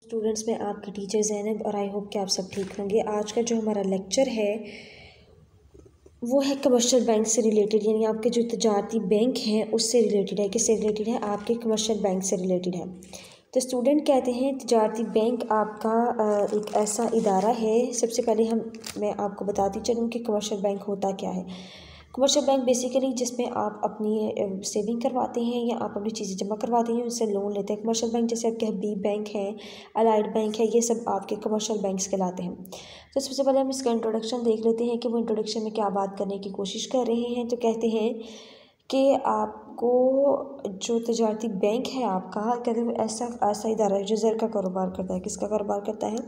Students, मैं आपकी teacher Zainab और आई होप कि आप सब ठीक होंगे। आज का जो हमारा लेक्चर है वो है कमर्शियल बैंक से रिलेटेड, यानी आपके जो तजारती बैंक हैं उससे रिलेटेड है। किससे रिलेटेड है? आपके कमर्शियल बैंक से रिलेटेड है। तो स्टूडेंट कहते हैं तजारती बैंक आपका एक ऐसा इदारा है। सबसे पहले मैं आपको बताती चलूँ कि कमर्शियल बैंक होता क्या है। कमर्शियल बैंक बेसिकली जिसमें आप अपनी सेविंग करवाते हैं या आप अपनी चीज़ें जमा करवाते हैं, उनसे लोन लेते हैं। कमर्शियल बैंक जैसे आपके हबीब बैंक है, अलाइड बैंक है, ये सब आपके कमर्शियल बैंक्स कहलाते हैं। तो सबसे पहले हम इसका इंट्रोडक्शन देख लेते हैं कि वो इंट्रोडक्शन में क्या बात करने की कोशिश कर रहे हैं। तो कहते हैं कि आपको जो तजारती बैंक है आपका, कहते हैं ऐसा इदारा है जो ज़र का कारोबार करता है। किसका कारोबार करता है?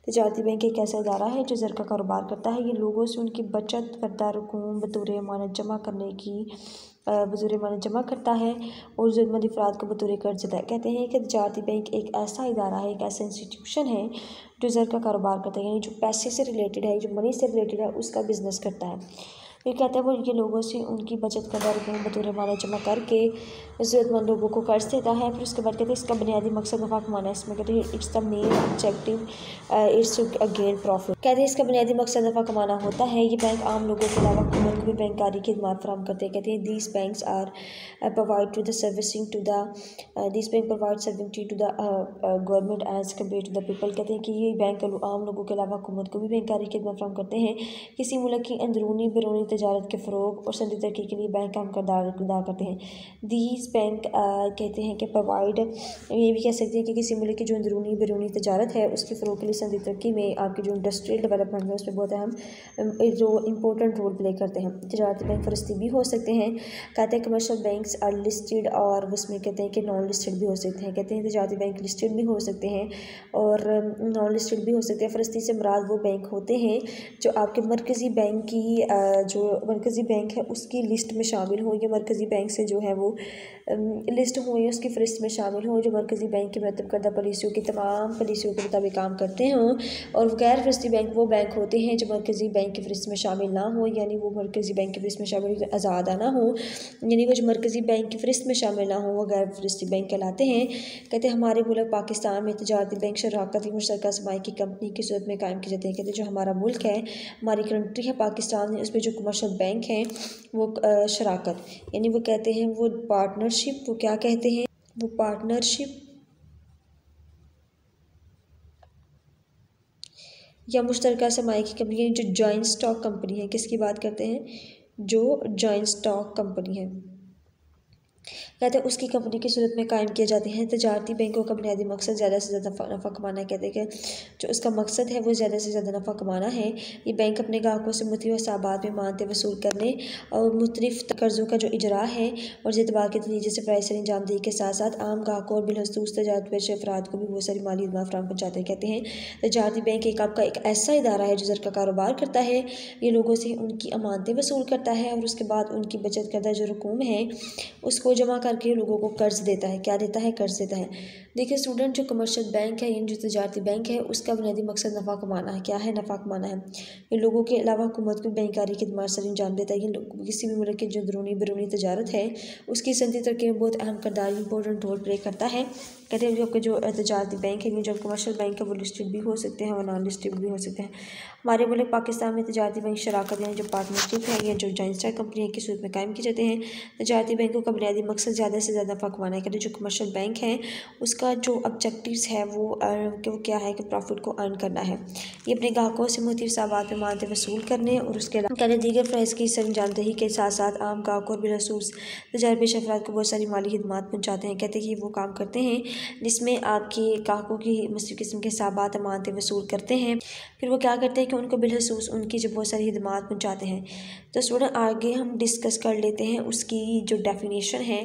तजारती बैंक एक ऐसा इदारा है जो ज़र का कारोबार करता है। ये लोगों से उनकी बचत करता रकूम बतौर अमानत जमा करने की बतौर अमानत जमा करता है और ज़रूरतमंद अफराद को बतौर कर्ज देता है। कहते हैं कि तजारती बैंक एक ऐसा इदारा है, एक ऐसा इंस्टीट्यूशन है जो ज़र का कारोबार करता है, यानी जो पैसे से रिलेटेड है, जो मनी से रिलेटेड है, उसका बिज़नेस करता है। ये कहता है वो ये लोगों से उनकी बचत करदा रकूम बतौर अमानत जमा करके ज़रूरतमंद लोगों को कर्ज देता है। फिर उसके बाद कहते हैं इसका बुनियादी मकसद नफ़ा कमाना है। इसमें कहते हैं it's the main objective it's to gain profit. कहते हैं इसका बुनियादी मकसद नफ़ा कमाना होता है। ये बैंक आम लोगों के अलावा हुकूमत को भी बैंकारी खिदमात फराहम करते हैं। कहते हैं these banks are provide to the servicing to the these bank provide servicing to the government as compare to the people. कहते हैं कि ये बैंक आम लोगों के अलावा हुकूमत को भी बैंकारी खिदमत फराहम करते हैं। किसी मुल्क की अंदरूनी बैरूनी तजारत के फ़रोग और सनदी तरक्की के लिए बैंक अहम किरदार अदा करते हैं। दीज बैंक कहते हैं कि प्रोवाइड, ये भी कह सकते हैं कि किसी मुल्क की जो अंदरूनी बैरूनी तजारत है उसके फ़रोग के लिए सनदी तरक्की में आपकी जो इंडस्ट्रियल डेवलपमेंट है उसमें बहुत अहम जो इम्पोर्टेंट रोल प्ले करते हैं। तजारती बैंक फरस्ती भी हो सकते हैं। कहते हैं कमर्शियल बैंक्स आर लिस्टेड, और उसमें कहते हैं कि नॉन लिस्टेड भी हो सकते हैं। कहते हैं तजारती बैंक लिस्टेड भी हो सकते हैं और नॉन लिस्टेड भी हो सकते हैं। फरस्ती से मुराद वो बैंक होते हैं जो आपके मरकज़ी बैंक की जो मरकज़ी बैंक है उसकी लिस्ट में शामिल हो, या मरकज़ी बैंक से जो है वो लिस्ट हो या उसकी फ़हरिस्त में शामिल हो, जो मरकज़ी बैंक की मरतब करदा पॉलिसियों की तमाम पॉलिसियों के मुताबिक काम करते हों। और गैर फरस्ती बैंक वो बैंक होते हैं जो मरकज़ी बैंक की फ़हरिस्त में शामिल ना हो, यानी वो मरकज़ी बैंक की फ़हरिस्त में शामिल आज़ादा ना हो, यानी वो जो मरकज़ी बैंक की फ़हरिस्त में शामिल ना हो वो गैर फरस्ती बैंक कहलाते हैं। कहते हैं हमारे मुल्क पाकिस्तान में तजारती बैंक शराकत मुश्तरका सरमाए की कंपनी की सूरत में कायम की जाती है। कहते हैं जो हमारा मुल्क है, हमारी कंट्री है पाकिस्तान में, उसमें जो कमर्शियल बैंक हैं वो शराकत, यानी वो कहते हैं वो पार्टनरशिप, वो क्या कहते हैं, वो पार्टनरशिप या मुश्तरका सरमाए की कंपनी, जो जॉइंट स्टॉक कंपनी है। किसकी बात करते हैं? जो जॉइंट स्टॉक कंपनी है, कहते हैं उसकी कंपनी की सूरत में कायम किए जाते हैं। तजारती बैंकों का बुनियादी मकसद ज़्यादा से ज़्यादा नफ़ा कमाना है। कहते हैं कि जो उसका मकसद है वो ज़्यादा से ज़्यादा नफ़ा कमाना है। ये बैंक अपने ग्राहकों से मुख्तलिफ हिसाबात में मानते वसूल करने और मुख्तलिफ कर्ज़ों का जो इजरा है और एतबार के नतीजे से फ़राइज़ सर अंजामदेही के साथ साथ आम ग्राहकों और बिलखसूस तजारत पेश अफराद को भी बहुत सारी माली खिदमत फराहम पहुँचाते हैं। कहते हैं तजारती बैंक आपका एक ऐसा इदारा है जो ज़र का कारोबार करता है। ये लोगों से उनकी अमानतें वसूल करता है और उसके बाद उनकी बचत करदा जो रकूम है उसको जमा करके लोगों को कर्ज देता है। क्या देता है? कर्ज देता है। देखिए स्टूडेंट, जो कमर्शियल बैंक है यानी जो तजारती बैंक है उसका बुनियादी मकसद नफ़ा कमाना है। क्या है? नफ़ा कमाना है। ये लोगों के अलावा हुकूमत को बैंकारी खिदमत सर अंजाम देता है। ये किसी भी मुल्क की जो अंदरूनी बैरूनी तजारत है उसकी सनदी तरक्की में बहुत अहम किरदार इंपॉर्टेंट रोल प्ले करता है। कहते हैं जो आपके जो तजारती बैंक है, जो कमर्शियल बैंक है वो लिस्टेड भी हो सकते हैं और नॉन लिस्टेड भी हो सकते हैं। हमारे मुल्क पाकिस्तान में तजारती बैंक शराकत यानी जो पार्टनरशिप है या जो जॉइंट स्टॉक कंपनी की सूरत में कायम किए जाते हैं। तजारती बैंकों का बुनियादी मकसद ज़्यादा से ज़्यादा नफ़ा कमाना है। कहते हैं जो कमर्शियल बैंक है उसका जो ऑब्जेक्टिव्स है वो क्या है कि प्रॉफिट को अर्न करना है। ये अपने ग्राहकों से मुख्तलिफ हिसाबात में मानते वसूल करने और उसके अलावा कहते दीगर फ़राइज़ की सर अंजामदेही के साथ साथ आम ग्राहकों और बिलखसूस तजारत पेश अफराद को बहुत सारी माली खिदमात पहुँचाते हैं। कहते हैं कि वो काम करते हैं जिसमें आपके ग्राहकों की मुख्तलिफ किस्म के हिसाबात अमानतें वसूल करते हैं। फिर वो क्या करते हैं कि उनको बिलखसूस उनकी जो बहुत सारी खिदमात पहुँचाते हैं। तो स्टूडेंट आगे हम डिस्कस कर लेते हैं उसकी जो डेफिनेशन है,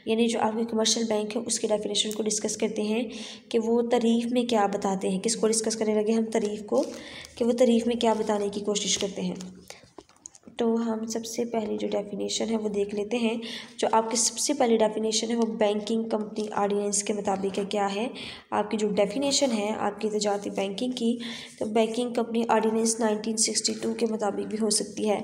यानी जो आपके कमर्शियल बैंक है उसकी डेफिनेशन को डिस्कस करते हैं कि वो तारीफ़ में क्या बताते हैं। किसको डिस्कस करने लगे हम? तारीफ़ को, कि वो तारीफ़ में क्या बताने की कोशिश करते हैं। तो हम सबसे पहले जो डेफिनेशन है वो देख लेते हैं। जो आपकी सबसे पहली डेफिनेशन है वो बैंकिंग कंपनी ऑर्डिनेंस के मुताबिक है। क्या है आपकी जो डेफिनेशन है आपकी तजारती बैंकिंग की, तो बैंकिंग कंपनी ऑर्डिनेंस 1962 के मुताबिक भी हो सकती है।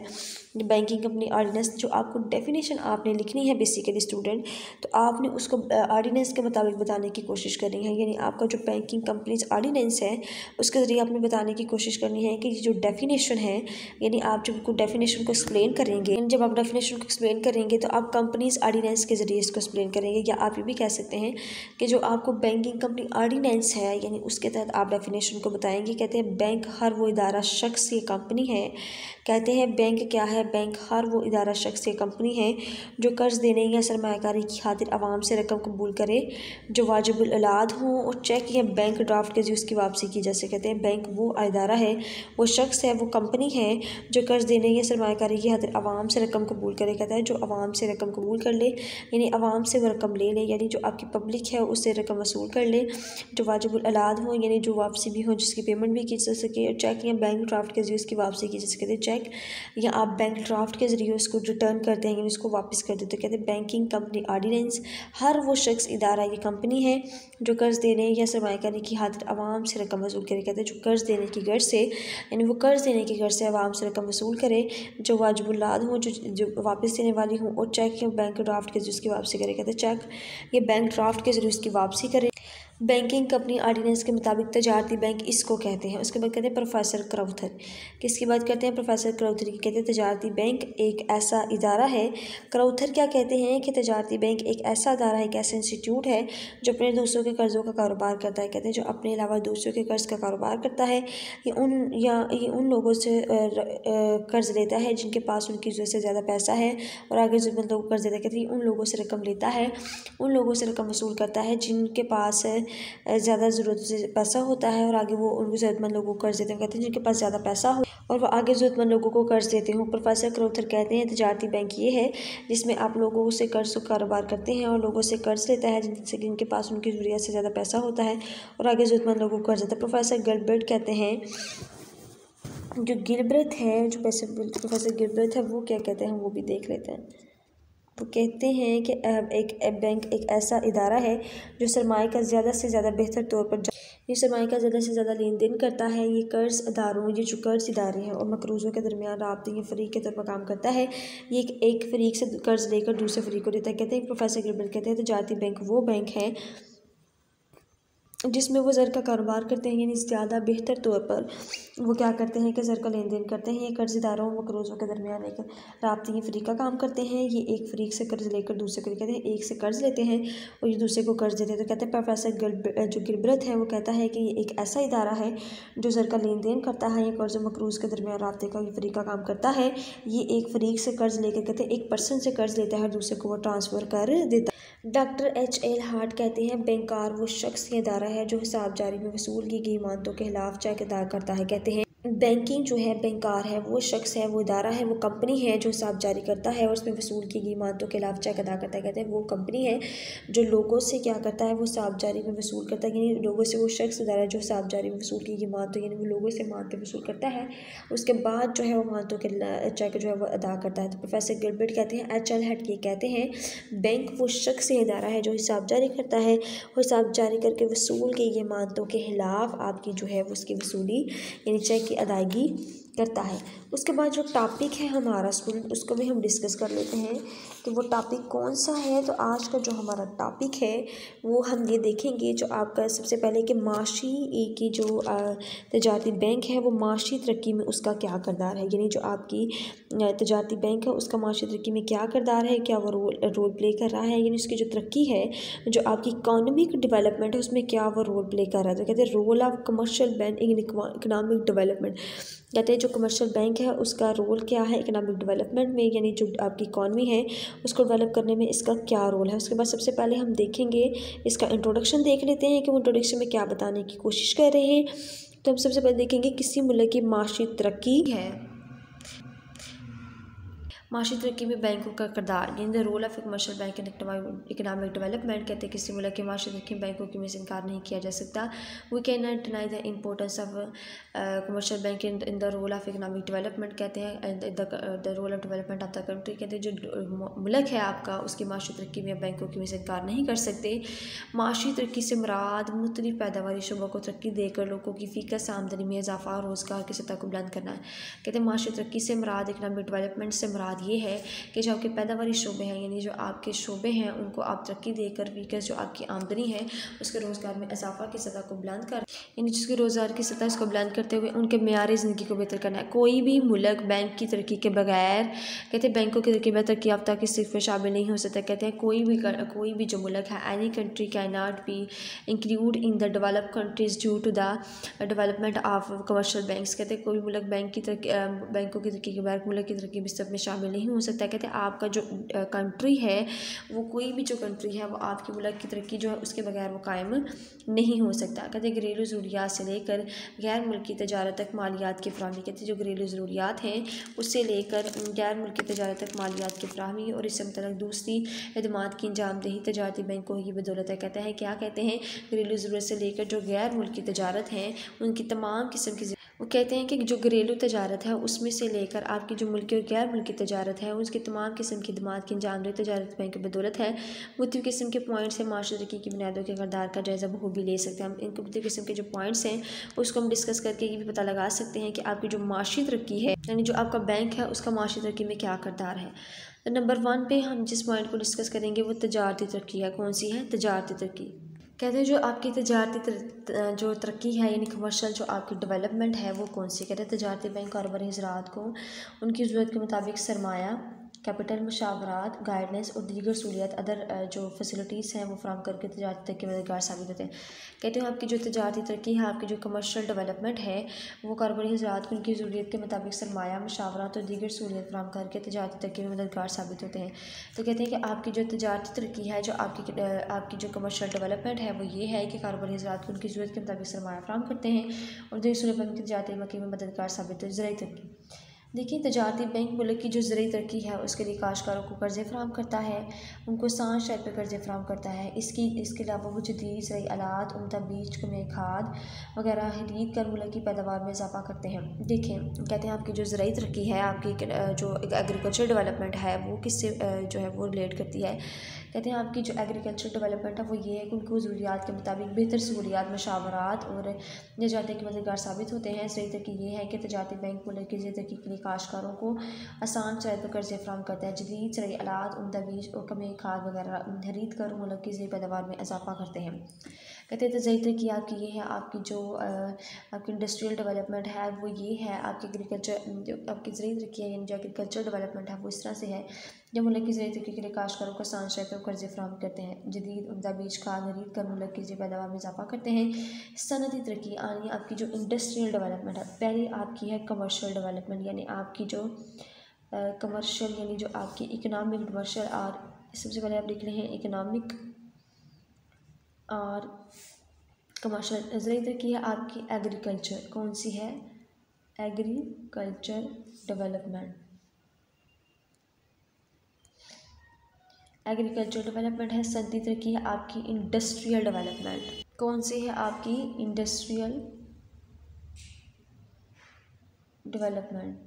बैंकिंग कंपनी ऑर्डिनेंस जो आपको डेफिनेशन आपने लिखनी है बेसिकली स्टूडेंट, तो आपने उसको ऑर्डिनेंस के मुताबिक बताने की कोशिश करनी है। यानी आपका जो बैंकिंग कंपनीज ऑर्डिनेंस है उसके ज़रिए आपने बताने की कोशिश करनी है कि ये जो डेफिनेशन है, यानी आप जब डेफिनेशन को एक्सप्लेन करेंगे, जब आप डेफिनेशन को एक्सप्लेन करेंगे तो आप कंपनीज ऑर्डिनेंस के ज़रिए इसको एक्सप्लेन करेंगे। या आप ये भी कह सकते हैं कि जो आपको बैंकिंग कंपनी ऑर्डिनेंस है यानी उसके तहत आप डेफिनेशन को बताएंगे। कहते हैं बैंक हर वो इदारा शख्स या कंपनी है। कहते हैं बैंक क्या है, बैंक हर वो इदारा शख्स या कंपनी है जो कर्ज देने या सरमायाकारी की खातिर आवाम से रकम कबूल करे जो वाजिबुल अलाद हों और चेक या बैंक ड्राफ्ट के जरिए उसकी वापसी की। जैसे कहते हैं बैंक वो इदारा है, वो शख्स है, वो कंपनी है जो कर्ज देने या सरमायाकारी की खातिर आवाम से रकम कबूल करे। कहता है जो आवाम से रकम कबूल कर ले यानी आवाम से वो रकम ले ले, यानी जो आपकी पब्लिक है उससे रकम वसूल कर ले जो वाजिबुल अलाद हो यानी जो वापसी भी हो, जिसकी पेमेंट भी की जा सके, और चेक या बैंक ड्राफ्ट के जरिए उसकी वापसी की जा सके। चेक या आप बैंक ड्राफ्ट के ज़रिए उसको रिटर्न करते हैं यानी उसको वापस कर देते। कहते हैं बैंकिंग कंपनी ऑर्डिनेंस हर वो शख्स इदारा या कंपनी है जो कर्ज देने या सरमायाकारी की खातिर आवाम से रकम वसूल करे। कहते हैं जो कर्ज देने की गर्ज से यानी वो कर्ज देने की गर्ज से आवाम से रकम वसूल करे जो वाजिबुल्लाद हो, जो वापस देने वाली हो, और चेक या बैंक ड्राफ्ट के जरिए उसकी वापसी करे। कहते हैं चेक या बैंक ड्राफ्ट के जरिए उसकी वापसी करे। बैंकिंग कंपनी ऑर्डिनेंस के मुताबिक तजारती बैंक इसको कहते हैं। उसके बाद कहते हैं प्रोफेसर क्राउथर, किसकी बात करते हैं, प्रोफेसर क्राउथर की। कहते हैं तजारती बैंक एक ऐसा इदारा है। क्राउथर क्या कहते हैं कि तजारती बैंक एक ऐसा इदारा है, एक ऐसा इंस्टीट्यूट है जो अपने दूसरों के कर्ज़ों का कारोबार करता है। कहते हैं जो अपने अलावा दूसरों के कर्ज़ का कारोबार करता है ये उन लोगों से कर्ज़ लेता है जिनके पास उनकी ज़रूरत से ज़्यादा पैसा है और आगे ज़रूरतमंद लोगों को कर्ज़ देता है। कहते हैं उन लोगों से रकम लेता है, उन लोगों से रकम वसूल करता है जिनके पास ज़्यादा ज़रूरत से पैसा होता है और आगे वो उनको ज़रूरतमंद लोगों को कर्ज देते हैं। कहते हैं जिनके पास ज़्यादा पैसा हो और वो आगे ज़रूरतमंद लोगों को कर्ज देते हो। प्रोफेसर क्राउथर कहते हैं तजारती बैंक ये है जिसमें आप लोगों से कर्ज का कारोबार करते हैं और लोगों से कर्ज लेता है जिनके पास उनकी ज़रूरत से ज़्यादा पैसा होता है और आगे ज़रूरतमंद लोगों को कर्ज देता है। प्रोफेसर गिलबर्ट कहते हैं जो गिलब्रेथ है, जो प्रोफेसर गिलब्रेथ है वो क्या कहते हैं वो भी देख लेते हैं। वो कहते हैं कि एक बैंक एक ऐसा इदारा है जो सरमाए का ज़्यादा से ज़्यादा बेहतर तौर पर ये सरमाए का ज़्यादा से ज़्यादा लेन देन करता है। ये कर्ज़ अदारों, ये जो कर्ज़ इदारे हैं और मकरूज़ों के दरमियान राब्ते ये फ़रीक के तौर पर काम करता है। ये एक फ़रीक से कर्ज़ लेकर दूसरे फ़रीक को देता है। कहते हैं प्रोफेसर गिलबर्ट कहते हैं तजारती बैंक वो बैंक है जिसमें वो ज़र का कारोबार करते हैं यानी ज़्यादा बेहतर तौर पर वो क्या करते हैं कि ज़र का लेन देन करते हैं। ये कर्ज़दारों व मकरूज़ों के दरमियान एक राब्ते ये फ़रीक का काम करते हैं। ये एक फ़रीक से कर्ज़ लेकर दूसरे को कहते हैं, एक से कर्ज़ लेते हैं और ये दूसरे को कर्ज़ देते हैं। तो कहते हैं प्रोफेसर जो गिलब्रेथ है वो कहता है कि ये एक ऐसा इदारा है जो ज़र का लेन देन करता है। ये कर्ज़ मकरूज़ के दरमियान राब्ते का ये फ़रीक का काम करता है। ये एक फ़रीक से कर्ज़ लेकर कहते हैं एक पर्सन से कर्ज़ लेता है और दूसरे को वो ट्रांसफ़र कर देता है। Doctor H.L. हार्ट कहते हैं बैंकार वो शख्स या इदारा है जो हिसाब जारी में वसूल की गई मानतों के खिलाफ चेक अदा करता है। कहते हैं बैंकिंग जो है बैंकार है, वो शख्स है, वो इदारा है, वो कंपनी है जो हिसाब जारी करता है और उसमें वसूल की गई मानतों के खिलाफ चेक अदा करता है। कहते हैं वो कंपनी है जो लोगों से क्या करता है, वो हिसाब जारी में वसूल करता है। यानी लोगों से वो शख्स इदारा है जो हिसाब जारी में वसूल की गई मानतों यानी वो लोगों से मानतें वसूल करता है, उसके बाद जो है वो मानतों के चेक जो है वो अदा करता है। तो प्रोफेसर गिलबर्ट कहते हैं H.L. हार्ट ये कहते हैं बैंक वो शख्स या इदारा है जो हिसाब जारी करता है और हिसाब जारी करके वसूल की गई मानतों के खिलाफ आपकी जो है वो उसकी वसूली यानी चेक की अदायगी करता है। उसके बाद जो टॉपिक है हमारा स्टूडेंट उसको भी हम डिस्कस कर लेते हैं कि वो टॉपिक कौन सा है। तो आज का जो हमारा टॉपिक है वो हम ये देखेंगे जो आपका सबसे पहले कि माशी की जो तजारती बैंक है वो माशी तरक्की में उसका क्या किरदार है। यानी जो आपकी तजारती बैंक है उसका माशी तरक्की में क्या किरदार है, क्या वो रोल प्ले कर रहा है, यानी उसकी जो तरक्की है जो आपकी इकोनॉमिक डेवलपमेंट है उसमें क्या वो रोल प्ले कर रहा है। तो कहते हैं role of commercial bank in economic development. कहते हैं जो कमर्शियल बैंक है उसका रोल क्या है इकोनॉमिक डेवलपमेंट में, यानी जो आपकी इकॉनमी है उसको डेवलप करने में इसका क्या रोल है। उसके बाद सबसे पहले हम देखेंगे इसका इंट्रोडक्शन देख लेते हैं कि वो इंट्रोडक्शन में क्या बताने की कोशिश कर रहे हैं। तो हम सबसे पहले देखेंगे किसी मुल्क की माशी तरक्की है। माशी तरक्की में बैंकों का किरदार, यानी the role of commercial bank in economic development. कहते हैं किसी मुल्क की माशी तरक्की में बैंकों की में से इनकार नहीं किया जा सकता। We can not deny the importance of commercial bank in the role of economic development. कहते हैं the role of development of the country. कहते हैं जो मुल्क है आपका उसकी माशी तरक्की में बैंकों की में से इनकार नहीं कर सकते। माशी तरक्की से मुराद मुख्तलिफ पैदावारी शुबों को तरक्की देकर लोगों की फ़ीकस आमदनी में इजाफा और रोज़गार की सतह को बुलंद करना है। कहते हैं माशी तरक्की से मुराद इकनॉमिक डेवलपमेंट से मुराद ये है कि जो आपके पैदावारी शोबे हैं, यानी जो आपके शोबे हैं उनको आप तरक्की देकर वीकस जो आपकी आमदनी है उसके रोज़गार में इजाफा की सतह को बुलंद कर, यानी जिसके रोज़गार की सतह इसको बुलंद करते हुए उनके मेयार ज़िंदगी को बेहतर करना है। कोई भी मुल्क बैंक की तरक्की के बगैर, कहते हैं बैंकों की तरक्की में तरक्की याफ्ता की सिर्फ में शामिल नहीं हो सकता। कहते हैं कोई भी जो मुल्क है, any country can not be include in the developed countries due to the development of commercial banks. कहते हैं कोई मुल्क बैंकों की तरक्की के बगैर मुल्क की तरक्की में सब में शामिल नहीं हो सकता। कहते हैं आपका जो कंट्री है वो कोई भी जो कंट्री है वो आपके मुल्क की तरक्की जो है उसके बगैर वो कायम नहीं हो सकता। कहते हैं घरेलू ज़रूरियात से लेकर गैर मुल्की तजारत तक मालियात की फ़राहमी। कहते हैं जो घरेलू ज़रूरियात हैं उससे लेकर गैर मुल्की तजारत तक मालियात की फ़राहमी और इससे मतलब दूसरी खदमात की अंजामदेही तजारती बैंकों की बदौलत है। कहते हैं क्या कहते हैं घरेलू ज़रूरत से लेकर जो गैर मुल्की तजारत हैं उनकी तमाम किस्म की, वो कहते हैं कि जो घरेलू तजारत है उसमें से लेकर आपकी जो मुल्की और गैर मुल्की तजारत है उसकी तमाम किस्म की खदमात की अंजामदेही तजारत बैंक की बदौलत है। मुख्तलिफ़ किस्म के पॉइंट्स से माशी तरक्की की बुनियादों के किरदार का जायज़ा बखूबी ले सकते हैं। हम इनको मुख्तलिफ़ किस्म के जो पॉइंट्स हैं उसको हम डिस्कस करके ये भी पता लगा सकते हैं कि आपकी जो माशी तरक्की है, यानी जो आपका बैंक है उसका माशी तरक्की में क्या किरदार है। तो नंबर 1 पे हम जिस पॉइंट को डिस्कस करेंगे वो तजारती तरक्की है। कौन सी है? तजारती तरक्की। कहते हैं जो आपकी तजारती जो तरक्की है यानी कमर्शियल जो आपकी डेवलपमेंट है वो कौन सी। कहते हैं तजारती बैंक कारोबारी हज़रात को उनकी ज़रूरत के मुताबिक सरमाया, कैपिटल, मुशावरात, गाइडेंस और दीगर सहूलियत अदर जो फैसिलिटीज़ हैं वो फराहम करके तजारती तरक्की में मददगार साबित होते हैं। कहते हैं आपकी जो तजारती तरक्की है, आपकी जो कमर्शियल डेवलपमेंट है वो कारोबारी हज़रात को उनकी ज़रूरत के मुताबिक सरमाया, मुशावरात और दीगर सहूलियत फराहम करके तजारती तरक्की में मददगार साबित होते हैं। तो कहते हैं कि आपकी जो तजारती तरक्की है, जो आपकी जो कमर्शियल डेवलपमेंट है वो ये है कि कारोबारी हज़रात को उनकी ज़रूरत के मुताबिक सरमाया फराहम करते हैं और दीगर सहूलियत की तजारती तरक्की में मददगार साबित होते हैं। ज़राई तरक्की, देखिए तजारती बैंक मुल्क की जो ज़राई तरक्की है उसके लिए काश्तकारों को कर्ज़े फराहम करता है, उनको आसान शर्त पर कर्ज़े फराहम करता है। इसके अलावा वो जदीद ज़राई आलात, उम्दा बीज, कमे खाद वगैरह खरीद कर मुल्क की पैदावार में इजाफा करते हैं। देखें कहते हैं आपकी जो ज़राई तरक्की है, आपकी जो एग्रीकल्चर डेवलपमेंट है वो किससे जो है वो रिलेट करती है। कहते हैं आपकी जो एग्रीकल्चर डेवलपमेंट है वो ये है कि उनको ज़रूरियात के मुताबिक बेहतर सहूलियात, मशावरात और तजारती की मददगार साबित होते हैं। ज़राई तरक्की ये है कि तजारती बैंक मुल्क की ज़राई तरक्की के लिए काश्तकारों को आसान शरत पर कर्ज़े फराहम करता है, जदीद ज़राई आलात, उम्दा बीज और कमे खाद वगैरह खरीद कर मुल्क की ज़राई पैदावार में इजाफा करते हैं। कहते हैं ज़राई तरक्की आपकी ये है, आपकी जो आपकी इंडस्ट्रियल डेवलपमेंट है वो ये है, आपकी एग्रीकल्चर जो आपकी ज़राई तरक्की है यानी जो एग्रीकल्चर डेवलपमेंट है वो इस तरह से है जब मुल्क की ज़राई तरक्की के लिए काश्तकारों को आसान शरत पर कर्ज़े फराहम करते हैं, जदीद उम्दा बीज खाद खरीद कर मुल्क की ज़राई पैदावार में इजाफा करते हैं। सनती तरक्की यानी आपकी जो इंडस्ट्रियल डेवलपमेंट है, पहले आपकी है कमर्शियल डेवलपमेंट यानी आपकी जो कमर्शियल यानी जो आपकी इकनॉमिक कमर्शियल और सबसे पहले आप लिख रहे हैं इकनॉमिक और कमर्शियल। ज़राई तरक्की है आपकी एग्रीकल्चर, कौन सी है? Agriculture development. एग्रीकल्चर डेवलपमेंट है। सनती तरक्की है आपकी इंडस्ट्रियल डेवलपमेंट, कौन सी है? आपकी इंडस्ट्रियल डेवलपमेंट।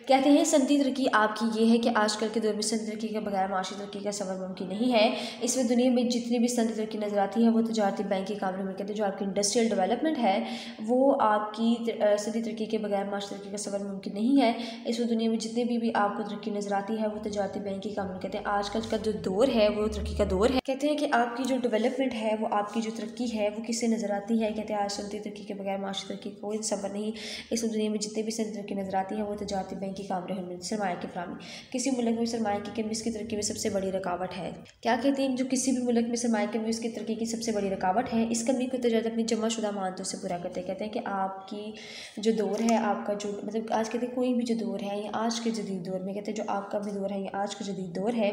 कहते हैं सनती तरक्की आपकी ये है कि आजकल के दौर में सनती तरक्की के बगैर माशी तरक्की का सफ़र मुमकिन नहीं है। इसमें दुनिया में जितनी भी सनती तरक्की नज़र आती है वो तजारती बैंक के काबिल में। कहते हैं जो आपकी इंडस्ट्रियल डेवलपमेंट है वो आपकी सनती तरक्की के बगैर माशी तरक्की का सफ़र मुमकिन नहीं है। इसमें दुनिया में जितनी भी आपको तरक्की नज़र आती है वो तजारती बैंक के काबिल। कहते हैं आजकल का जो दौर है वो तरक्की का दौर है। कहते हैं कि आपकी जो डेवलपमेंट है वो आपकी जो तरक्की है वो किससे नज़र आती है। कहते हैं आज सनती तरक्की के बगैर माशी तरक्की कोई सफ़र नहीं। इसमें दुनिया में जितनी भी सनती तरक्की नज़र आती है वो तजारती बैंक बैंकी कामरे होने सरमाया की फराहमी किसी मुल्क में सरमाया की कमी उसकी तरक्की में सबसे बड़ी रुकावट है। क्या कहते हैं, जो किसी भी मुल्क में सरमाया की कमी उसकी तरक्की की सबसे बड़ी रुकावट है। इस कमी को तजारत अपनी जमाशुदा मानतों से पूरा करते हैं। कहते हैं कि आपकी जो दौर है, आपका जो मतलब आज कहते हैं कोई भी जो दौर है या आज के जदीद दौर में, कहते हैं जो आपका भी दौर है या आज का जदीद दौर है,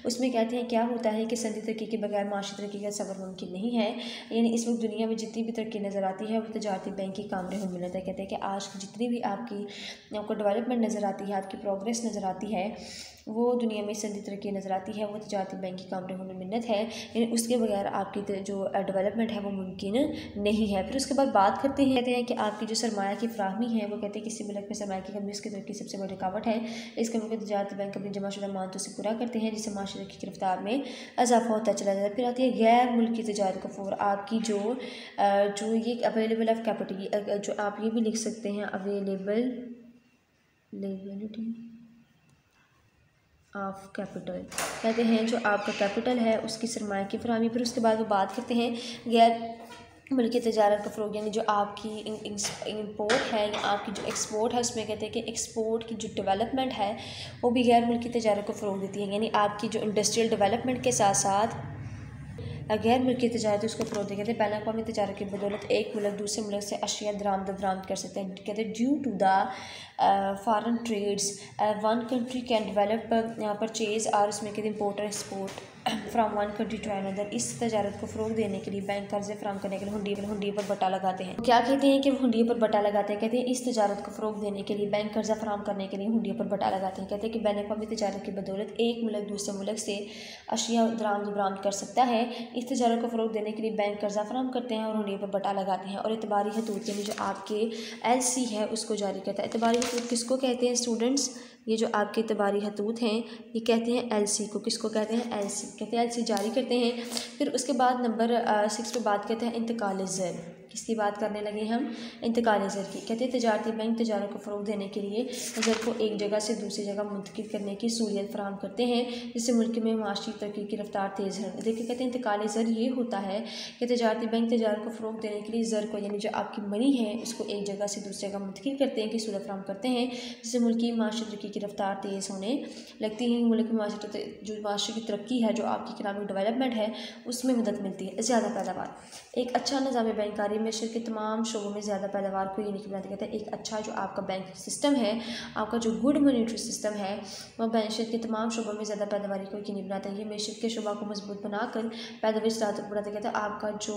उसमें कहते हैं क्या होता है कि संदी तरक्की के बगैर माशी तरक्की का सफ़र मुमकिन नहीं है। यानी इस वक्त दुनिया में जितनी भी तरक्की नज़र आती है वो तजारती बैंकी कामरे में मिलता है। कहते हैं कि आज की जितनी भी आपको डेवलपमेंट नज़र आती है, आपकी प्रोग्रेस नज़र आती है, वो दुनिया में संदी तरक्की नज़र आती है, वो तजारती बैंकी कामरे होने मिन्नत है। यानी उसके बगैर आपकी जो डेवलपमेंट है वो मुमकिन नहीं है। फिर उसके बाद बात करते हैं, कहते हैं कि आपकी जो सरमाया की फराहमी है, वो कहते हैं किसी मुल्क में सरमाया की कमी उसकी तरक्की सबसे बड़ी रुकावट है। इस कमी को तजारती बैंक अपनी जमाशुदा मानतों से पूरा करते हैं, जिससे माशी तरक्की की रफ्तार में इजाफा होता चला जाता है। फिर आती है गैर मुल्की तजारत का फ़ोर, आपकी जो ये अवेलेबल ऑफ कैपिटल, जो आप ये भी लिख सकते हैं अवेलेबिलिटी ऑफ कैपिटल, कहते हैं जो आपका कैपिटल है उसकी सरमाया की फराहमी। फिर उसके बाद वो बात करते हैं गैर मुल्की तजारत का फ़रोग, यानी जो आपकी इंपोर्ट है या आपकी जो एक्सपोर्ट है, उसमें कहते हैं कि एक्सपोर्ट की जो डेवलपमेंट है वो भी गैर मुल्की तजारत को फ़रोग देती है। यानी आपकी जो इंडस्ट्रियल डेवलपमेंट के साथ साथ गैर मुल्की तजारत उसको फ़रोग देते हैं। बैन अवी तजारत की बदौलत एक मुल्क दूसरे मुल्क से अशिया दरामद कर सकते हैं। कहते हैं due to the foreign trades one country can develop purchase, और उसमें कहते हैं इम्पोर्ट और export from one country to another. इस तजारत को फ़रोग देने के लिए बैंक कर्जे फ्राहम करने के लिए हुंडी पर बटा लगाते हैं। क्या कहते हैं कि हुंडी पर बटा लगाते हैं। कहते हैं इस तजारत को फ़रोग देने के लिए बैंक कर्जा फ्राहम करने के लिए हुंडी पर बटा लगाते हैं। कहते हैं कि बैन अवी तजारत की बदौलत एक मुल्क दूसरे मुल्क से अशिया दरामद कर सकता है। इस तजारत को फ़रोग देने के लिए बैंक कर्जा फ्राहम करते हैं और हुंडी पर बटा लगाते हैं। और एतबारी हतूत यानी जो आपके LC है उसको जारी करता है। एतबारी हतूत किसको कहते हैं स्टूडेंट्स? ये जो आपके एतबारी हतूत हैं ये कहते हैं LC को। किसको कहते हैं? LC कहते हैं। LC जारी करते हैं। फिर उसके बाद नंबर 6 पे बात करते हैं इंतकाल ज़र। किसकी बात करने लगे हम? इंतकाल ज़र की। कहते हैं तजारती बैंक तजारत को फ़रोग देने के लिए ज़र को एक जगह से दूसरी जगह मुंतकिल करने की सहूलियत फराहम करते हैं, जिससे मुल्क में माशी तरक्की की रफ्तार तेज़ है। देखिए कहते हैं इंतकाल ज़र ये होता है कि तजारती बैंक तजारत को फ़रोग देने के लिए ज़र को यानी जो आपकी मनी है उसको एक जगह से दूसरी जगह मुंतकिल करते हैं, की सहूलत फराहम करते हैं, जिससे मुल्क की माशी तरक्की की रफ्तार तेज़ होने लगती है। मुल्क में जो माशी की तरक्की है, जो आपकी इकनॉमिक डेवलपमेंट है, उसमें मदद मिलती है। ज़्यादा पैदावार, एक अच्छा निज़ाम बैंकारी मैशर के तमाम शोबों में ज़्यादा पैदावार को ये नहीं बनाते। कहते हैं एक अच्छा जो आपका बैंक सिस्टम है, आपका जो गुड मॉनेटरी सिस्टम है, वह मैशर के तमाम शोबों में ज़्यादा पैदावारी को यकीनी बनाता है। ये मैशर के शोबा को मजबूत बनाकर पैदावारी स्टार्ट तक बढ़ाते। कहते हैं आपका जो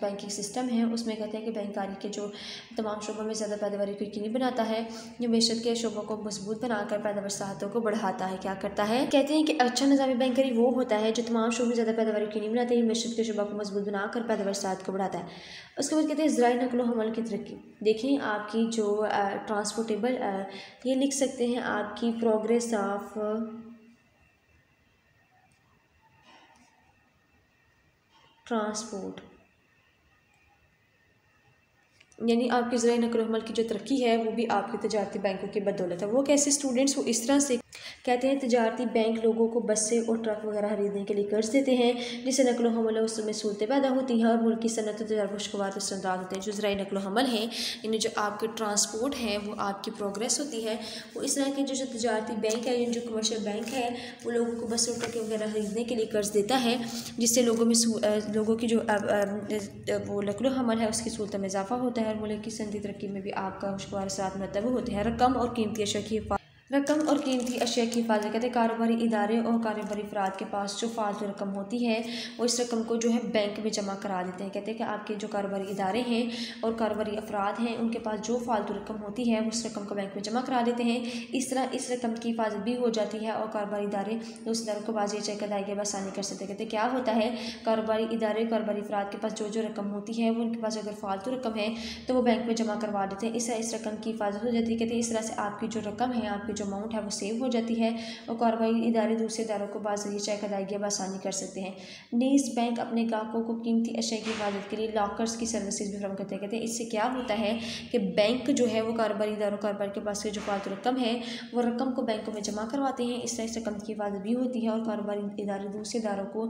बैंकिंग सिस्टम है उसमें कहते हैं कि बैंकारी के जो तमाम शोबों में ज़्यादा पैदावारी को यकीनी बनाता है। ये मैशर के शोबों को मजबूत बनाकर पैदावार साहतों को बढ़ाता है। क्या करता है? कहते हैं कि अच्छा निज़ाम बैंकारी वो होता है जो तमाम शोबों में ज़्यादा पैदावारी को यकीनी बनाता है, मैशर के शोबा को मजबूत बनाकर पैदावार साहत को बढ़ाता है। उसके बाद कहते हैं ज़राई नकलो हमल की तरक्की। देखें आपकी जो ट्रांसपोर्टेबल ये लिख सकते हैं आपकी प्रोग्रेस ऑफ ट्रांसपोर्ट, यानी आपकी ज़राई नकलो हमल की जो तरक्की है वो भी आपके तजारती बैंकों की बदौलत है। वो कैसे स्टूडेंट्स? वो इस तरह से कहते हैं तजारती बैंक लोगों को बसें और ट्रक वगैरह खरीदने के लिए कर्ज देते हैं, जिससे नकलो हमल है उसमें सहूलतें पैदा होती हैं और मुल्क की सनत तजारत खुशगवार असरात होते हैं। जो ज़राई नकलो हमल है यानी जो आपके ट्रांसपोर्ट है वो आपकी प्रोग्रेस होती है। वो इस तरह के जो तजारती बैंक है यानी जो कमर्शियल बैंक है वो लोगों को बसें और ट्रक वगैरह खरीदने के लिए कर्ज देता है, जिससे लोगों की जो वो नकलो हमल है उसकी सहूलत में इजाफा होता है और मुल्क की सनती तरक्की में भी आपका खुशगवार असरात मरतब होते हैं। रकम और कीमती अशिया की हिफाजत। कहते हैं कारोबारी इदारे और कारोबारी अफराद के पास जो फालतू रकम होती है वो इस रकम को जो है बैंक में जमा करा देते हैं। कहते हैं कि आपके जो कारोबारी इदारे हैं और कारोबारी अफराद हैं उनके पास जो फालतू रकम होती है वो उस रकम को बैंक में जमा करा देते हैं। इस तरह इस रकम की हिफाजत भी हो जाती है और कारोबारी इदारे उस इदारे को वाज़ेह चेक अदायगी आसानी कर सकते हैं। कहते हैं क्या होता है कारोबारी इदारे कारोबारी अफराद के पास जो रकम होती है वो उनके पास अगर फालतू रकम है तो वो बैंक में जमा करवा देते हैं। इस रकम की हिफाजत हो जाती है। कहते हैं इस तरह से आपकी जो रकम है, आपकी जो अमाउंट है वो सेव हो जाती है और कारोबारी इदारे दूसरे इदारों को बाज़रिए चेक अदायगी आसानी कर सकते हैं। नीज़ बैंक अपने ग्राहकों को कीमती अशिया की हिफाजत के लिए लॉकर्स की सर्विसेज भी फराहम करते हैं। कहते हैं इससे क्या होता है कि बैंक जो है वो कारोबारी इदारों कारोबार के पास से जो फालतू रकम है वो रकम को बैंकों में जमा करवाते हैं। इस तरह इस रकम की हिफाजत भी होती है और कारोबारी इदारे दूसरे इदारों को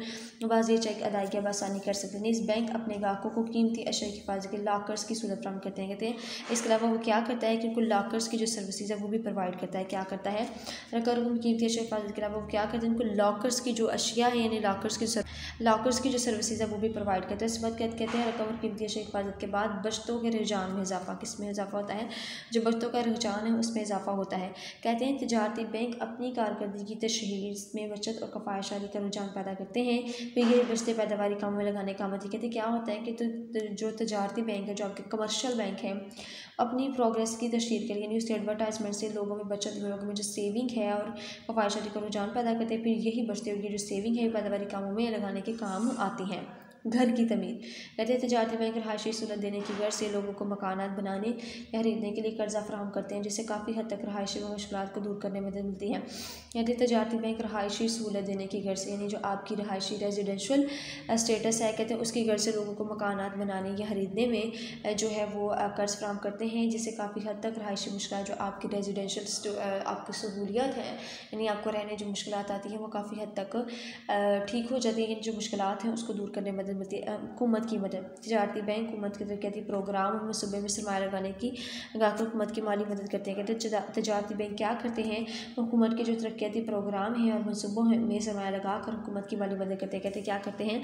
वाज़िए चेक अदायगी आसानी कर सकते हैं। नीज़ बैंक अपने ग्राहकों को कीमती अशिया की हिफाजत के लॉकर्स की सूरत फराहम करते हैं। कहते हैं इसके अलावा वो क्या करता है कि कुल लॉकर्स की जो सर्विसेज है वो भी प्रोवाइड करता है। क्या क्या करता है, रकम कीमती अशिया हिफाजत के अलावा वो क्या करते हैं, उनको लॉकर्स की जो अशिया है यानी लॉकर्स की जो सर्विसेज है वो भी प्रोवाइड करते हैं। इस बात कहते हैं रकम और कीमती अशिया हिफाजत के बाद बचतों के रुझान में इजाफा, किस में इजाफा होता है, जो बचतों का रुझान है उसमें इजाफा होता है। कहते हैं तजारती बैंक अपनी कारकर्दगी की तशहीर में बचत और कफ़ायशाली का रुझान पैदा करते हैं, फिर ये बचते पैदावारी कामों में लगाने का मत। कहते हैं क्या होता है कि जो तजारती बैंक है, जो आपके कमर्शियल बैंक है, अपनी प्रोग्रेस की तशहीर के लिए यानी उसके एडवर्टाइजमेंट से लोगों में बचत, लोगों में जो सेविंग है और कफ़ायशाली का रुझान पैदा करते हैं, फिर यही बचते हुए जो सेविंग है पैदावारी कामों में लगाने के काम आती हैं। घर की तमीर, कहते हैं तजारती बैंक रहायशी सहूलत देने की गर्ज से लोगों को मकानात बनाने या खरीदने के लिए कर्जा फराहम करते हैं, जिससे काफ़ी हद तक रहायशी व मुश्किलात को दूर करने में मदद मिलती है। कहते हैं तजारती बैंक रहायशी सहूलत देने की गर्ज से यानी जो आपकी रहायशी रेजिडेंशल स्टेटस है, कहते हैं उसकी गर्ज से लोगों को मकानात बनाने या खरीदने में जो है वो कर्ज फराहम करते हैं, जिससे काफ़ी हद तक रहायशी मुश्किल जो आपकी रेजिडेंशल आपकी सहूलियत है यानी आपको रहने जो मुश्किल आती हैं वो काफ़ी हद तक ठीक हो जाती है, जो मुश्किल हैं उसको दूर करने में मिलती है। हुकूमत की मदद, तजारती बैंक हुकूमत के तरक्याती प्रोग्राम और मनसूबे में सरमाया लगाने की गाकर हुकूमत की माली मदद करते हैं। कहते हैं तजारती बैंक क्या करते हैं, हुकूमत के जो तरक्याती प्रोग्राम हैं और मनसूबों में सरमाया लगा कर हुकूमत की माली मदद करते हैं। कहते हैं क्या करते हैं,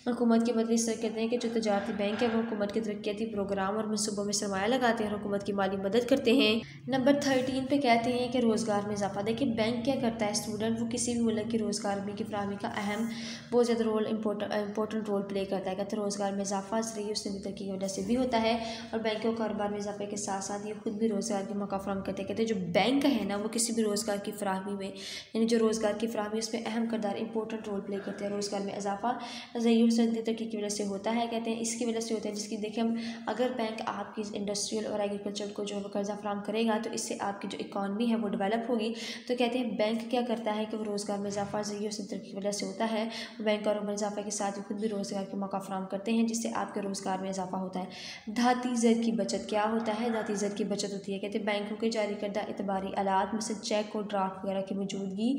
हुकूमत की मदद इस तरह करते हैं कि जो तजारती बैंक है वो हुकूमत के तरक्याती प्रोग्राम और मनसूबों में सरमाया लगाते हैं और हुकूमत की माली मदद करते हैं। नंबर 13 पे कहते हैं कि रोज़गार में इजाफा। देखिए बैंक क्या करता है स्टूडेंट, वो किसी भी मुल्क की रोज़गार की फराहमी का अहम बहुत ज़्यादा रोल इंपॉर्टेंट रोल प्ले करता है। कहते हैं रोज़गार में इजाफा ज़रिए उसने तरक्की की वजह से भी होता है और बैंक को कारोबार में इजाफे के साथ साथ ये खुद भी रोज़गार के मौका फराहम करते हैं। कहते हैं जो बैंक है ना वो किसी भी रोज़गार की फराहमी में यानी जो रोज़गार की फराहमी उसमें अहम किरदार इंपॉर्टेंट रोल प्ले करते हैं। रोज़गार में इजाफा ज़रिए उसने तरक्की की वजह से होता है। कहते हैं इसकी वजह से होता है जिसकी देखिए हम अगर बैंक आपकी इंडस्ट्रियल और एग्रीकल्चर को जो है वो कर्जा फराहम करेगा तो इससे आपकी जो इकॉनमी है वो डेवलप होगी। तो कहते हैं बैंक क्या करता है कि वो रोज़गार में इजाफा ज़रिए उसने तरक्की की वजह से होता है। बैंक कारोबार में इजाफे के साथ ही खुद भी रोज़गार के मौका फराहम करते हैं, जिससे आपके रोज़गार में इजाफा होता है। धाती ज़र की बचत क्या होता है, धाती ज़र की बचत होती है। कहते हैं बैंकों के जारी करदा इतबारी आलात में से चेक और ड्राफ्ट वगैरह की मौजूदगी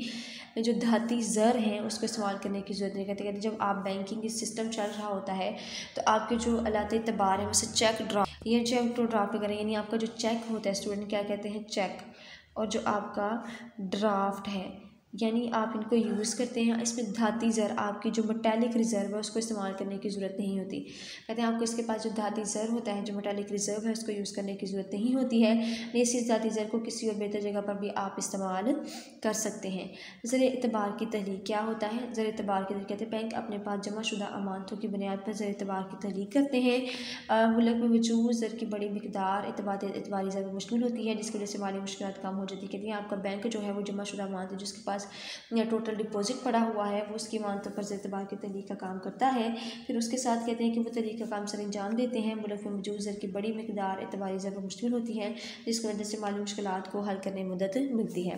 में जो धाती ज़र हैं उसको इस्तेमाल करने की ज़रूरत नहीं। कहते जब आप बैंकिंग सिस्टम चल रहा होता है तो आपके जो आलात इतबार है वैसे चेक ड्राफ्ट वगैरह यानी आपका जो चेक होता है स्टूडेंट क्या कहते हैं चेक, और जो आपका ड्राफ्ट है यानी आप इनको यूज़ करते हैं। इसमें धाती ज़र आपकी जो मेटालिक रिज़र्व है उसको इस्तेमाल करने की ज़रूरत नहीं होती। कहते हैं आपको इसके पास जो धाती ज़र होता है जो मेटालिक रिज़र्व है उसको यूज़ करने की ज़रूरत नहीं होती है। इसी धाती ज़र को किसी और बेहतर जगह पर भी आप इस्तेमाल कर सकते हैं। ज़र एतबार की तहलीक क्या होता है, ज़र एतबार की कहते हैं बैंक अपने पास जमाशुदा अमानतों की बुनियाद पर ज़र एतबार की तहलीक करते हैं। मुल्क में मौजूद ज़र की बड़ी मिकदार एतबारी ज़र मुश्किल होती है जिसकी वजह से माली मुश्किल कम हो जाती है। कहते हैं आपका बैंक जो है वो जमाशुदा अमानत है जिसके पास या टोटल डिपॉजिट पड़ा हुआ है वो उसकी मानतों पर एतबार के तहलीक का काम करता है। फिर उसके साथ कहते हैं कि वो तहलीक का काम सर अंजाम देते हैं। मुल्क में मौजूद ज़र की बड़ी मिकदार एतबारी ज़र मुश्किल होती है जिसकी वजह से माली मुश्किलात को हल करने में मदद मिलती है।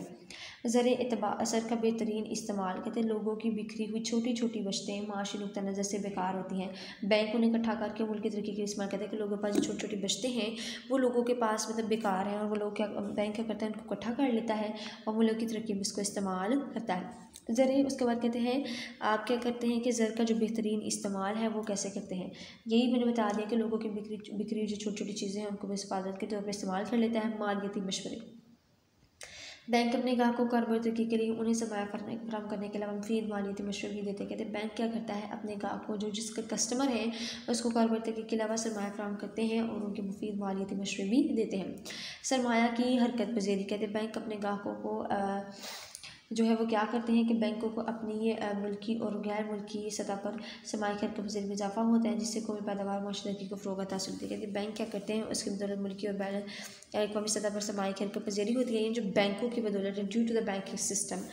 ज़र एतबार असर का बेहतरीन इस्तेमाल, कहते हैं लोगों की बिखरी हुई छोटी छोटी बचतें माशी नुक्ता नज़र से बेकार होती हैं। बैंक उन्हें इकट्ठा करके मुल्क की तरक्की के लिए इस्तेमाल कहते हैं कि लोगों के पास जो छोटी छोटी बचतें हैं वो लोगों के पास मतलब बेकार हैं और वो लोग क्या बैंक क्या करता है उनको इकट्ठा कर लेता है और मुल्क की तरक्की में इसको इस्तेमाल करता है। ज़र उसके बाद कहते हैं आप क्या करते हैं कि ज़र का जो बेहतरीन इस्तेमाल है वो कैसे करते हैं। यही मैंने बता दिया कि लोगों की बिक्री जो छोटी छोटी चीज़ें हैं उनको हिफाजत के तौर पर इस्तेमाल कर लेता है। मालियाती मशवरे, बैंक अपने ग्राहकों को कारोबार तरक्की के लिए उन्हें सरमाया फराहम करने के अलावा मुफीद मालियाती मशवरे भी देते हैं। कहते हैं बैंक क्या करता है अपने ग्राहक को जो जिसका कस्टमर है उसको कारोबार तरक्की के अलावा सरमाया फराहम करते हैं और उनके मुफीद मालियाती मशवरे भी देते हैं। सरमाया की हरकत पजीरी, कहते हैं बैंक अपने ग्राहकों को जो है वो क्या करते हैं कि बैंकों को अपनी मुल्की और गैर मुल्की सतह पर सरमाया की हरकत पजीरी में इजाफा होता है जिससे कौमी पैदावार माशी तरक्की को फ़रोग़ हासिल होती है। कहते हैं बैंक क्या करते हैं उसकी बदौलत मुल्की और बैन कौमी सतह पर सरमाया की हरकत पजीरी होती है। जो बैंकों की बदौलत due to the banking system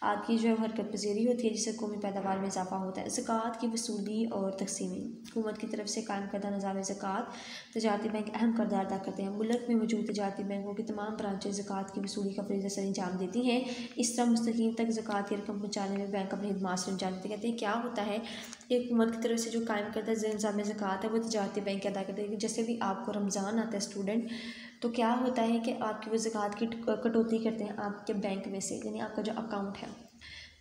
आपकी जो है हरकत पजीरी होती है जिससे कौमी पैदावार में इजाफा होता है। ज़कात की वसूली और तकसीमी, हुकूमत की तरफ से कायम करदा निज़ाम ज़कात तजारती बैंक अहम किरदार अदा करते हैं। मुल्क में मौजूद तजारती बैंकों की तमाम ब्रांचेज ज़कात की वसूली का फरीज़ा सर अंजाम देती हैं। इस तरह मुस्तकीम तक ज़कात की रकम पहुँचाने में बैंक अपनी खिदमात से अंजाम देते। कहते हैं क्या होता है कि हुकूमत की तरफ से जो कायम करदा निज़ाम ज़कात है वो तजारती बैंक अदा करते हैं। जैसे भी आपको रमज़ान आता है स्टूडेंट तो क्या होता है कि आपकी वो ज़कात की कटौती करते हैं आपके बैंक में से यानी आपका जो अकाउंट है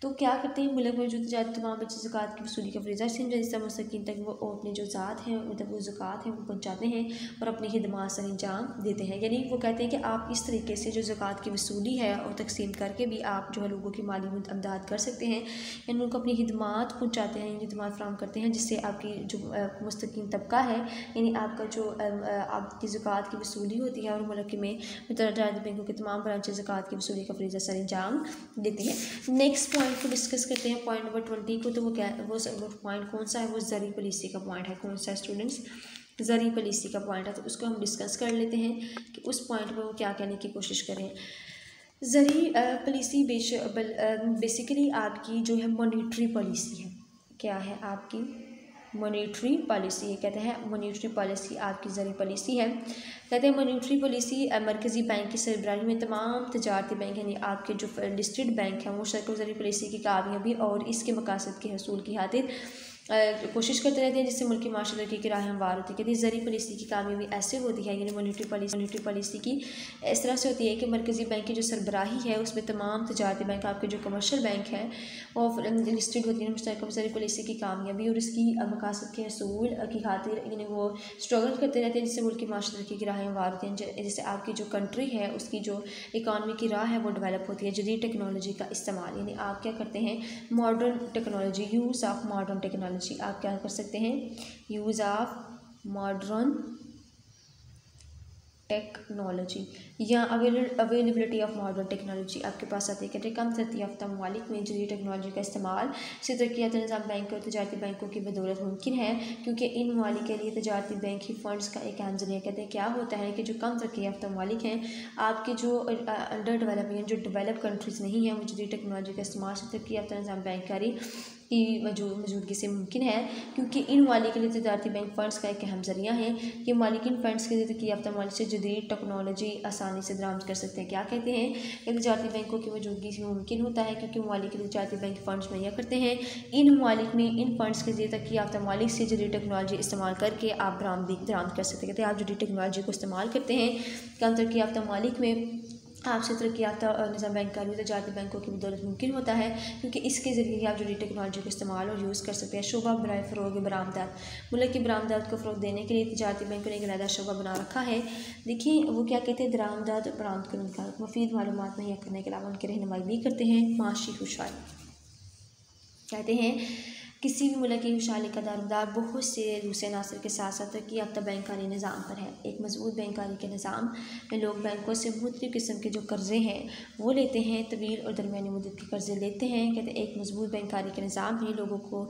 तो क्या करते हैं, मुल्क में जो तजारती तमाम बच्चे ज़कात की वसूली का फरीज़ा जिस मस्तकीन तक वो अपने जो ज़ात हैं मतलब वो ज़कात हैं वो पहुँचाते हैं और अपनी खिदमात सर अंजाम देते हैं। यानी वो कहते हैं कि आप इस तरीके से जो ज़कात की वसूली है और तकसीम करके भी आप जो है लोगों की माली इमदाद कर सकते हैं, यानी उनको अपनी खिदमात पहुँचाते हैं, खिदमात फराहम करते हैं, जिससे आपकी जो मुस्तकीन तबका है यानी आपका जो आपकी ज़कात की वसूली होती है और मुल्क में तजारती बैंकों के तमाम ब्रांचेस ज़कात की वसूली का फरीज़ा सर अंजाम देती हैं। नेक्स्ट पॉइंट को डिस्कस करते हैं, पॉइंट नंबर 20 को। तो वो पॉइंट कौन सा है, वो ज़री पॉलिसी का पॉइंट है। कौन सा स्टूडेंट्स, ज़री पॉलिसी का पॉइंट है। तो उसको हम डिस्कस कर लेते हैं कि उस पॉइंट पर वो क्या कहने की कोशिश करें। ज़री पॉलिसी बेसिकली आपकी जो है मॉनेटरी पॉलिसी है। क्या है आपकी मॉनेटरी पॉलिसी है। कहते हैं मॉनेटरी पॉलिसी आपकी ज़री पॉलिसी है। कहते हैं मॉनेटरी पॉलिसी मरकज़ी बैंक की सरबराही में तमाम तजारती बैंक यानी आपके जो लिस्टेड बैंक हैं वो शर्क़ ज़री पॉलिसी की कामयाबी और इसके मकासद के हसूल की खातिर कोशिश करते रहते हैं, जिससे मुल्क की माशी तरक्की की राह हमवार होती है। कहते हैं ज़री पॉलिसी की कामयाबी ऐसे होती है, यानी मॉनेटरी पॉलिसी की इस तरह से होती है कि मरकज़ी बैंक की जो सरबराही है उसमें तमाम तजारती बैंक आपके जो कमर्शल बैंक हैं वो लिस्टेड होती है। मुश्तरका ज़री पॉलिसी की कामयाबी और इसकी मकासद के हसूल की खातिर यानी वो स्ट्रगल करते रहते हैं, जिससे मुल्क की माशी तरक्की की राह हमवार होती हैं। जिससे आपकी जो कंट्री है उसकी जो इकानमी की राह है वो डेवलप होती है। जदीद टेक्नोलॉजी का इस्तेमाल, यानी आप क्या करते हैं, modern technology, use of modern technology आप क्या कर सकते हैं, यूज़ ऑफ मॉडर्न टेक्नोलॉजी या अवेलेबिलिटी ऑफ मॉडर्न टेक्नोलॉजी आपके पास आती है। कहते हैं कम तरक्की याफ्ता ममालिक में जदीद टेक्नोलॉजी का इस्तेमाल से तरक्याती निज़ाम बैंक और तजारती बैंकों की बदौलत मुमकिन है, क्योंकि इन ममालिक के लिए तजारती बैंक ही फ़ंड्स का एक अहम ज़रिया। कहते हैं क्या होता है कि जो कम तरक्की याफ्ता ममालिक हैं, आपके जो अंडर डेवलपिंग जो डेवलप कंट्रीज़ नहीं हैं, वो जदीद टेक्नोलॉजी का इस्तेमाल से तरक्की याफ्ता निज़ाम बैंकारी की मौजूदगी से मुमकिन है, क्योंकि इन ममालिक के लिए तजारती बैंक फ़ंड्स का एक अहम ज़रिया है। ये मालिक इन फ़ंड्स के लिए तरक्की याफ्ता ममालिक से जदीद टेक्नोलॉजी आसानी से दरामद कर सकते हैं। क्या कहते हैं कि तजारती बैंकों की मौजूदगी से मुमकिन होता है, क्योंकि ममालिक के लिए तजारती बैंक फ़ंड्स मुहैया करते हैं। इन ममालिक में इन फ़ंड्स के लिए तरक्की याफ्ता ममालिक से जदीद टेक्नोलॉजी इस्तेमाल करके आप दरामद कर सकते हैं। कहते हैं आप जदीद टेक्नोलॉजी को इस्तेमाल करते हैं, कम तरक्की याफ्ता ममालिक में आपसे तरक्की याफ्ता निज़ाम बैंकारी तजारती बैंकों की बदौलत मुमकिन होता है, क्योंकि इसके ज़रिए आप जदीद टेक्नोलॉजी को इस्तेमाल और यूज़ कर सकते हैं। शोबा बराए फ़रोग़ बरामदात, मुल्क की बरामदात को फ़रोग़ देने के लिए तजारती बैंकों ने एक अलहदा शोबा बना रखा है। देखिए वो क्या कहते हैं, दरामदात और बरामद करने का मुफीद मालूमात मुहैया करने के अलावा उनकी रहनुमाई भी करते हैं। माशी खुशहाली, कहते हैं किसी भी मुल्क की खुशहाली का दारोमदार बहुत से दूसरे अनासर के साथ साथ तरक्की याफ्ता बैंकारी निज़ाम पर है। एक मजबूत बैंकारी के निज़ाम में लोग बैंकों से मुख्तलिफ़ किस्म के जो कर्ज़े हैं वो लेते हैं, तवील और दरमियानी मुद्दत के कर्ज़े लेते हैं। कहते हैं एक मजबूत बैंकारी के निज़ाम में लोगों को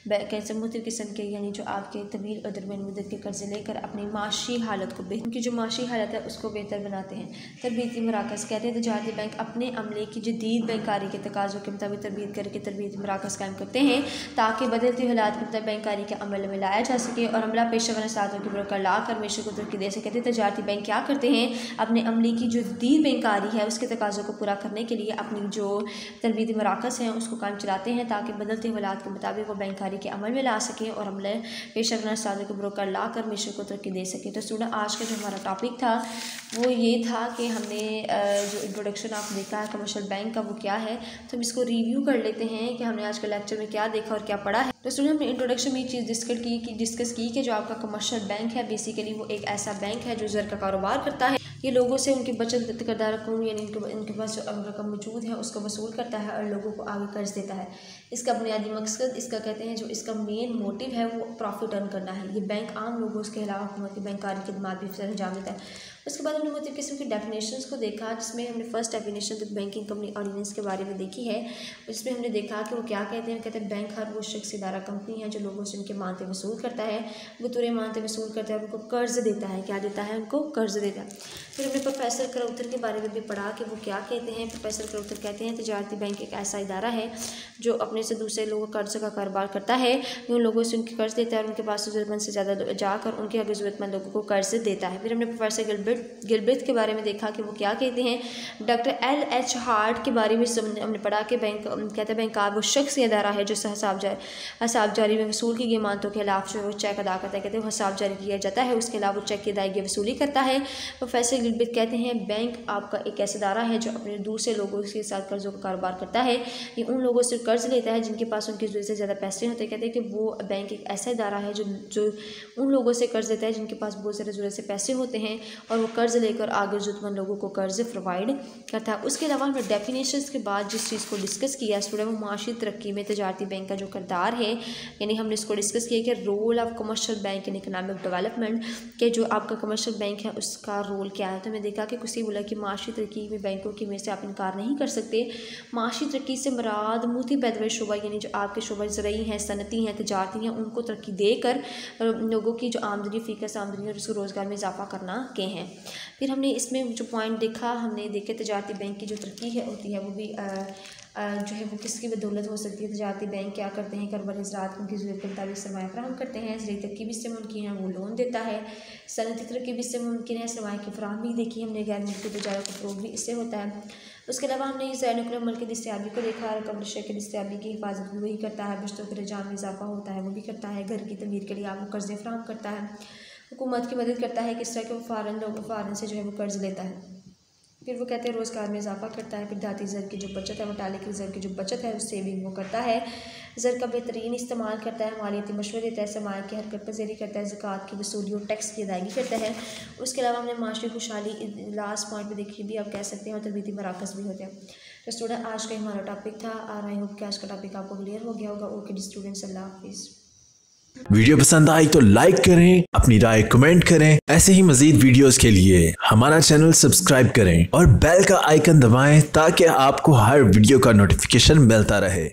कैसे मुख्तलिफ़ किस्म के यानी जो आपके तवील और दरमियानी मुद्दत के कर्ज़े लेकर अपनी माशी हालत को उनकी जो माशी हालत है उसको बेहतर बनाते हैं। तरबीती मराकज़, कहते हैं तजारती बैंक अपने अमले की जदीद बैंकारी के तकाज़ों के मुताबिक तरबियत करके तरबीती मराकज़ कायम करते हैं, ताकि बदलती हालात के मुताबिक बैंकारी के अमल में लाया जा सके और अमला पेशेवर असातों की बुरकर ला कर मेशे को तरक्की दे सके। तजारती बैंक क्या करते हैं, अपने अमले की जो जदीद बैंकारी है उसके तकाज़ों को पूरा करने के लिए अपनी जो तरबीती मराकज़ हैं उसको काम चलाते हैं, ताकि बदलते हालात के मुताबिक वो बैंकारी के अमल में ला सकें और अमले पेशेवर असातों की बुरकर ला कर मेशे को तरक्की दे सके। तो स्टूडेंट आज का जो हमारा टॉपिक था वो ये था कि हमने जो इंट्रोडक्शन आपने देखा है कमर्शियल बैंक का वो क्या है, तो हम इसको रिव्यू कर लेते हैं कि हमने आज के लेक्चर में क्या देखा और क्या पढ़ा है। तो स्टूडेंट हमने इंट्रोडक्शन में ये चीज़ डिस्कस की कि जो आपका कमर्शियल बैंक है बेसिकली वो एक ऐसा बैंक है जो ज़र का कारोबार करता है। ये लोगों से उनकी बचत करदा रकम यानी इनके पास जो रकम मौजूद है उसको वसूल करता है और लोगों को आगे कर्ज देता है। इसका बुनियादी मकसद इसका कहते हैं जो इसका मेन मोटिव है वो प्रॉफिट अर्न करना है। ये बैंक आम लोगों के अलावा हुकूमत की बैंकारी खिदमात भी अंजाम देता है। उसके बाद हमने मुख्तलिफ़ किस्म की डेफिनेशंस को देखा, जिसमें हमने first definition the banking company ordinance के बारे में देखी है। जिसमें हमने देखा कि वो क्या कहते हैं, कहते हैं बैंक हर वो शख्स इदारा कंपनी है जो लोगों से उनके मानते वसूल करता है, बतौर मानते वसूल करता है, उनको कर्ज देता है। क्या देता है, उनको कर्ज देता है। फिर हमने प्रोफेसर करौथर के बारे में भी पढ़ा कि वो क्या कहते हैं। प्रोफेसर करौथर कहते हैं तजारती बैंक एक ऐसा इदारा है जो अपने से दूसरे लोगों कर्ज का कारोबार करता है, उन लोगों से उनके कर्ज देता है और उनके पास ज़रूरतमंद से ज़्यादा जाकर उनके ज़रूरतमंद लोगों को कर्ज देता है। फिर हमने प्रोफेसर गिलबर्ट गिलब्रेथ के बारे में देखा कि वो क्या कहते हैं। डॉक्टर LH हार्ट के बारे में हमने पढ़ा कि बैंक कहते हैं बैंकार वो शख्स या इदारा है जो हिसाब जारी में वसूल की गई मानतों के खिलाफ जो वो चेक अदा करता है, कहते हैं वो हिसाब जारी किया जाता है, उसके अलावा वो चेक की अदायगी वसूली करता है। प्रोफेसर गिलब्रेथ कहते हैं बैंक आपका एक ऐसा इदारा है जो अपने दूसरे लोगों के साथ कर्ज़ों का कारोबार करता है। ये उन लोगों से कर्ज़ लेता है जिनके पास उनकी ज़रूरत से ज़्यादा पैसे होते हैं। कहते हैं कि वो बैंक एक ऐसा इदारा है जो उन लोगों से कर्ज़ लेता है जिनके पास बहुत ज़्यादा ज़रूरत से पैसे होते हैं और वो कर्ज़ लेकर आगे ज़रूरतमंद लोगों को कर्ज़ प्रोवाइड करता है। उसके अलावा हमने डेफिनेशंस के बाद जिस चीज़ को डिस्कस किया स्टूडेंट, वो माशी तरक्की में तजारती बैंक का जो किरदार है, यानी हमने इसको डिस्कस किया कि role of commercial bank in economic development के जो आपका कमर्शियल बैंक है उसका रोल क्या है। तो हमने देखा कि किसी बोला कि माशी तरक्की में बैंकों की में से आप इनकार नहीं कर सकते। माशी तरक्की से मुराद मुती पैदावार शोबा यानी जो आपके शोबा ज़रूरी हैं, सनती हैं, तजारती हैं, उनको तरक्की देकर लोगों की जो आमदनी फ़ीकस आमदनी और उसको रोज़गार में इजाफा करना के हैं। फिर हमने इसमें जो पॉइंट देखा, हमने देखे तजारती बैंक की जो तरक्की है होती है वो भी जो है वो किसकी बदौलत हो सकती है। तजारती बैंक क्या करते हैं, कारोबारी ज़राअत उनकी ज़रूरत के मुताबिक सरमाया फराहम करते हैं। ज़रूरी तरक्की भी इससे मुमकिन है, वो लोन देता है। सनती तरक्की भी इससे मुमकिन है, सरमाया की फराहमी देखी हमने। गैर मुल्की तजारत का फ़रोग़ भी इससे होता है। उसके अलावा हमने इस नुक्ल अमल की दस्तयाबी को देखा, रकम शे की दस्तयाबी की हिफाजत भी वही करता है। बचतों के रुझान में इजाफा होता है वो भी करता है। घर की तमीर के लिए आपको कर्ज़े फराहम करता है। हुकूमत की मदद करता है किस तरह के वो फ़ारन से जो है वो कर्ज़ लेता है। फिर वो कहते हैं रोज़गार में इजाफा करता है। फिर दाती ज़र की जो बचत है, मुतालिक ज़र की जो बचत है उस सेविंग वो करता है। ज़र का बेहतरीन इस्तेमाल करता है, मालियाती मशवरे देता है, सरमाया की हरकत पज़ीरी करता है, ज़कात की वसूली और टैक्स की अदायगी करता है। उसके अलावा हमने माशरी खुशहाली लास्ट पॉइंट में देखी भी आप कह सकते हैं और तरबीती मराकज़ भी होते हैं। तो स्टूडेंट आज का हमारा टॉपिक था। आई होप कि आज का टॉपिक आपको क्लियर हो गया होगा। ओके स्टूडेंट्स, अल्लाह हाफिज़। वीडियो पसंद आई तो लाइक करें, अपनी राय कमेंट करें। ऐसे ही मजीद वीडियोस के लिए हमारा चैनल सब्सक्राइब करें और बेल का आइकन दबाएं ताकि आपको हर वीडियो का नोटिफिकेशन मिलता रहे।